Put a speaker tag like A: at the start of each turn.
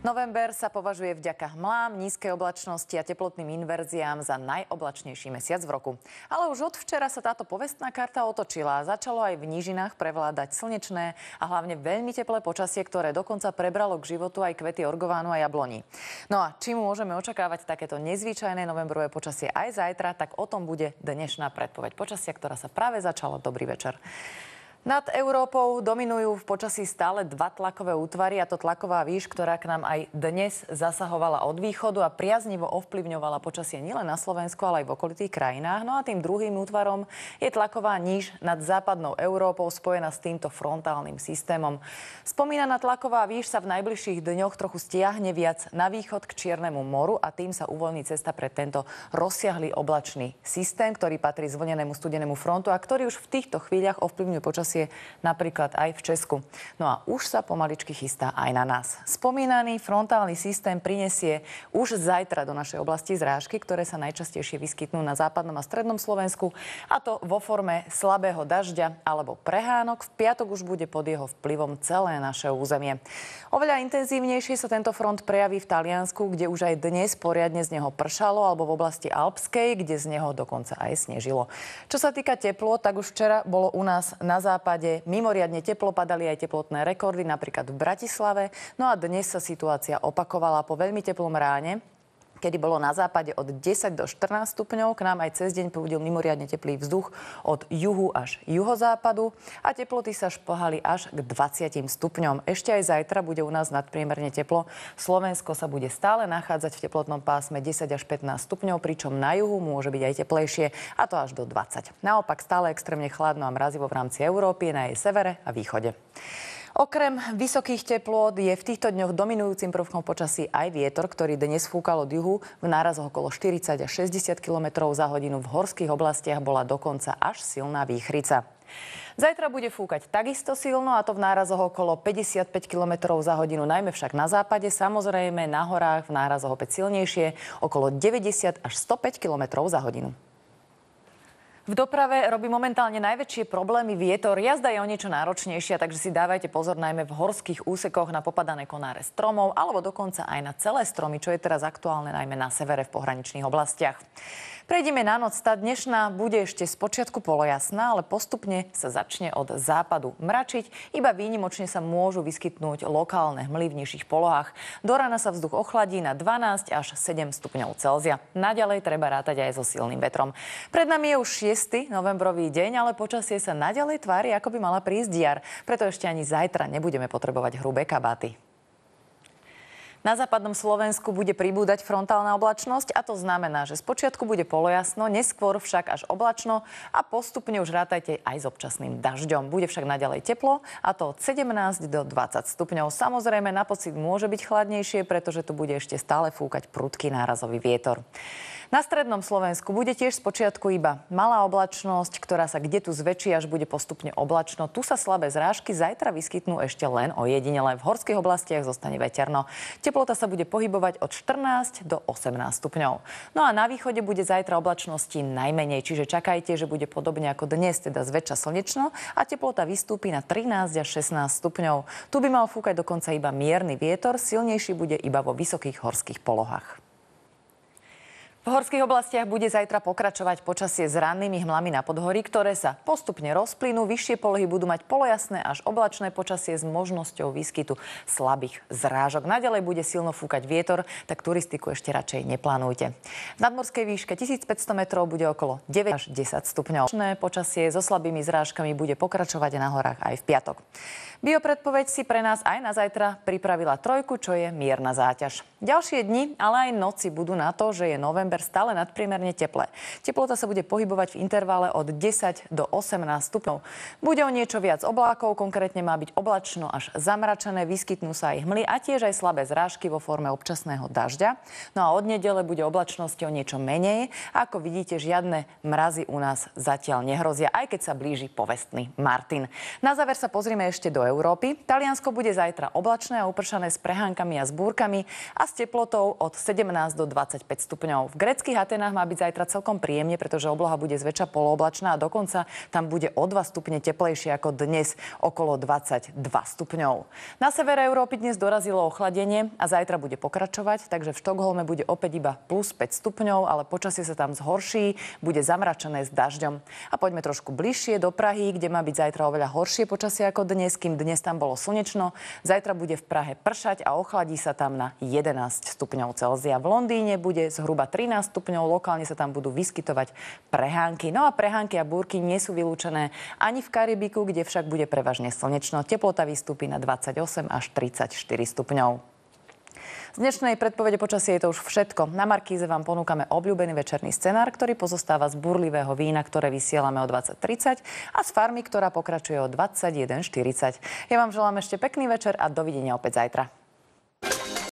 A: November sa považuje vďaka hmlám, nízkej oblačnosti a teplotným inverziám za najoblačnejší mesiac v roku. Ale už od včera sa táto povestná karta otočila a začalo aj v nížinách prevládať slnečné a hlavne veľmi teplé počasie, ktoré dokonca prebralo k životu aj kvety orgovánu a jabloní. No a či môžeme očakávať takéto nezvyčajné novembrové počasie aj zajtra, tak o tom bude dnešná predpoveď počasia, ktorá sa práve začala. Dobrý večer. Nad Európou dominujú v počasí stále dva tlakové útvary, a to tlaková výš, ktorá k nám aj dnes zasahovala od východu a priaznivo ovplyvňovala počasie nielen na Slovensku, ale aj v okolitých krajinách. No a tým druhým útvarom je tlaková níž nad západnou Európou spojená s týmto frontálnym systémom. Spomínaná tlaková výš sa v najbližších dňoch trochu stiahne viac na východ k Čiernemu moru a tým sa uvoľní cesta pre tento rozsiahly oblačný systém, ktorý patrí zvlnenému studenému frontu a ktorý už v týchto chvíľach ovplyvňuje počasie napríklad aj v Česku. No a už sa pomaličky chystá aj na nás. Spomínaný frontálny systém prinesie už zajtra do našej oblasti zrážky, ktoré sa najčastejšie vyskytnú na západnom a strednom Slovensku, a to vo forme slabého dažďa alebo prehánok. V piatok už bude pod jeho vplyvom celé naše územie. Oveľa intenzívnejšie sa tento front prejaví v Taliansku, kde už aj dnes poriadne z neho pršalo, alebo v oblasti Alpskej, kde z neho dokonca aj snežilo. Čo sa týka teplôt, tak už včera bolo u nás na západe mimoriadne teplo, padali aj teplotné rekordy, napríklad v Bratislave. No a dnes sa situácia opakovala po veľmi teplom ráne, kedy bolo na západe od 10 do 14 stupňov. K nám aj cez deň prúdil mimoriadne teplý vzduch od juhu až juhozápadu a teploty sa šplhali až k 20 stupňom. Ešte aj zajtra bude u nás nadpriemerne teplo. Slovensko sa bude stále nachádzať v teplotnom pásme 10 až 15 stupňov, pričom na juhu môže byť aj teplejšie, a to až do 20. Naopak stále extrémne chladno a mrazivo v rámci Európy na jej severe a východe. Okrem vysokých teplôt je v týchto dňoch dominujúcim prvkom počasí aj vietor, ktorý dnes fúkal od juhu v nárazoch okolo 40 až 60 km za hodinu. V horských oblastiach bola dokonca až silná výchrica. Zajtra bude fúkať takisto silno, a to v nárazoch okolo 55 km za hodinu, najmä však na západe. Samozrejme na horách v nárazoch opäť silnejšie, okolo 90 až 105 km za hodinu. V doprave robí momentálne najväčšie problémy vietor. Jazda je o niečo náročnejšia, takže si dávajte pozor najmä v horských úsekoch na popadané konáre stromov alebo dokonca aj na celé stromy, čo je teraz aktuálne najmä na severe v pohraničných oblastiach. Prejdeme na noc. Tá dnešná bude ešte spočiatku polojasná, ale postupne sa začne od západu mračiť. Iba výnimočne sa môžu vyskytnúť lokálne hmly v nižších polohách. Do rána sa vzduch ochladí na 12 až 7 stupňov Celzia. Naďalej treba rátať aj so silným vetrom. Pred nami je už 6. novembrový deň, ale počasie sa naďalej tvári, ako by mala prísť jar. Preto ešte ani zajtra nebudeme potrebovať hrubé kabáty. Na západnom Slovensku bude pribúdať frontálna oblačnosť, a to znamená, že spočiatku bude polojasno, neskôr však až oblačno a postupne už rátajte aj s občasným dažďom. Bude však naďalej teplo, a to od 17 do 20 stupňov. Samozrejme na pocit môže byť chladnejšie, pretože tu bude ešte stále fúkať prudký nárazový vietor. Na strednom Slovensku bude tiež spočiatku iba malá oblačnosť, ktorá sa kde tu zväčší, až bude postupne oblačno. Tu sa slabé zrážky zajtra vyskytnú ešte len ojedinele. V horských oblastiach zostane veterno. Teplota sa bude pohybovať od 14 do 18 stupňov. No a na východe bude zajtra oblačnosti najmenej, čiže čakajte, že bude podobne ako dnes, teda zväčša slnečno, a teplota vystúpi na 13 až 16 stupňov. Tu by mal fúkať dokonca iba mierny vietor, silnejší bude iba vo vysokých horských polohách. V horských oblastiach bude zajtra pokračovať počasie s rannými hmlami na podhorí, ktoré sa postupne rozplynú. Vyššie polohy budú mať polojasné až oblačné počasie s možnosťou výskytu slabých zrážok. Naďalej bude silno fúkať vietor, tak turistiku ešte radšej neplánujte. V nadmorskej výške 1500 metrov bude okolo 9 až 10 stupňov. Počasie so slabými zrážkami bude pokračovať na horách aj v piatok. Biopredpoveď si pre nás aj na zajtra pripravila trojku, čo je mierna záťaž. Ďalšie dni, ale aj noci budú na to, že je november stále nadpriemerne teplé. Teplota sa bude pohybovať v intervale od 10 do 18 stupňov. Bude o niečo viac oblákov, konkrétne má byť oblačno až zamračené, vyskytnú sa aj hmly a tiež aj slabé zrážky vo forme občasného dažďa. No a od nedele bude oblačnosti o niečo menej. Ako vidíte, žiadne mrazy u nás zatiaľ nehrozia, aj keď sa blíži povestný Martin. Na záver sa pozrieme ešte do Európy. Taliansko bude zajtra oblačné a upršané s prehánkami a s búrkami a s teplotou od 17 do 25 stupňov. V gréckych Atenách má byť zajtra celkom príjemne, pretože obloha bude zväčša polooblačná a dokonca tam bude o 2 stupne teplejšie ako dnes, okolo 22 stupňov. Na severe Európy dnes dorazilo ochladenie a zajtra bude pokračovať, takže v Štokholme bude opäť iba plus 5 stupňov, ale počasie sa tam zhorší, bude zamračené s dažďom. A poďme trošku bližšie do Prahy, kde má byť zajtra oveľa horšie počasie ako dnes, kým dnes tam bolo slnečno. Zajtra bude v Prahe pršať a ochladí sa tam na 11 stupňov Celzia. V Londýne bude zhruba 13 stupňov, lokálne sa tam budú vyskytovať prehánky. No a prehánky a búrky nie sú vylúčené ani v Karibiku, kde však bude prevažne slnečno. Teplota vystúpi na 28 až 34 stupňov. Z dnešnej predpovede počasie je to už všetko. Na Markíze vám ponúkame obľúbený večerný scenár, ktorý pozostáva z burlivého vína, ktoré vysielame o 20:30 a z Farmy, ktorá pokračuje o 21:40. Ja vám želám ešte pekný večer a dovidenia opäť zajtra.